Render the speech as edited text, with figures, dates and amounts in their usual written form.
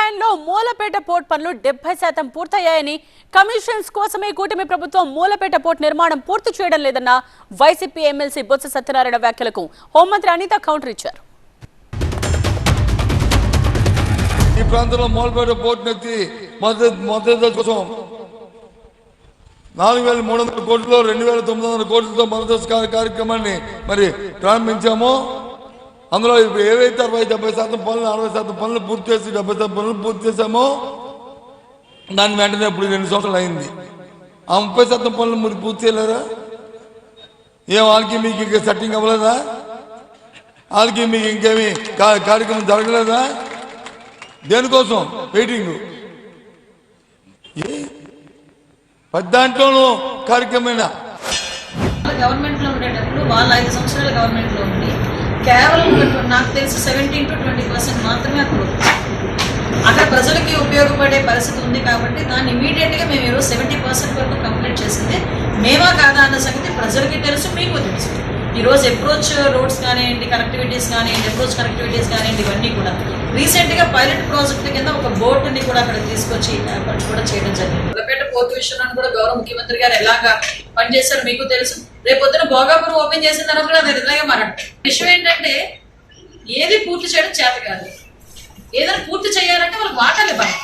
హయాంలో మూలపేట పోర్ట్ పనులు 70% పూర్తయ్యాయని, కమిషన్స్ కోసమే కూటమి ప్రభుత్వం మూలపేట పోర్ట్ నిర్మాణం పూర్తి చేయడం లేదన్న వైసీపీ ఎమ్మెల్సీ బొత్స సత్యనారాయణ వ్యాఖ్యలకు హోంమంత్రి అనిత కౌంటర్ ఇచ్చారు. ఈ ప్రాంతంలో మూలపేట పోర్ట్ నెత్తి మొదటి కోసం 4,300 కోట్లలో 2,900 కోట్లతో మొదటి కార్యక్రమాన్ని మరి ప్రారంభించామో, అందులో ఏవైతే 60-70% పనులు 60% పనులు పూర్తి చేసి 70% పనులు పూర్తి చేశామో దాన్ని వెంటనే ఇప్పుడు 2 సంవత్సరాలు అయింది. ఆ 30% పనులు మీరు పూర్తి చేయలేరా? వాళ్ళకి మీకు ఇంకా సెట్టింగ్ అవ్వలేదా? వాళ్ళకి మీకు ఇంకేమి కార్యక్రమం జరగలేదా? దేనికోసం వెయిటింగ్? దాంట్లోనూ కార్యక్రమేనా? గవర్నమెంట్ లో ఉండేటప్పుడు వాళ్ళ 5 సంవత్సరాల గవర్నమెంట్ లో ఉండి కేవలం నాకు తెలిసి 17 to 20% మాత్రమే అక్కడ ప్రజలకి ఉపయోగపడే పరిస్థితి ఉంది. కాబట్టి దాన్ని ఇమీడియట్ గా మేము ఈరోజు 70% వరకు కంప్లీట్ చేసింది మేమా కాదా అన్న సంగతి ప్రజలకి తెలుసు, మీకు తెలుసు. ఈరోజు అప్రోచ్ రోడ్స్ కానివ్వండి, కనెక్టివిటీస్ కానివ్వండి, అప్రోచ్ కనెక్టివిటీస్ కానివ్వండి, ఇవన్నీ కూడా రీసెంట్గా పైలట్ ప్రాజెక్ట్ కింద ఒక బోర్డుని కూడా అక్కడ తీసుకొచ్చి ఏర్పాటు కూడా చేయడం జరిగింది. మూలపేట పోర్టు విషయంలో కూడా గౌరవ ముఖ్యమంత్రి గారు ఎలాగా పనిచేశారో మీకు తెలుసు. రేపొద్దున భోగాపురం ఓపెన్ చేసిన తర్వాత కూడా అది ఇలాగే మాట్లాడతారు. విషయం ఏంటంటే ఏది పూర్తి చేయడం చేత కాదు, ఏదైనా పూర్తి చేయాలంటే వాళ్ళకి వాటాలు ఇవ్వాలి.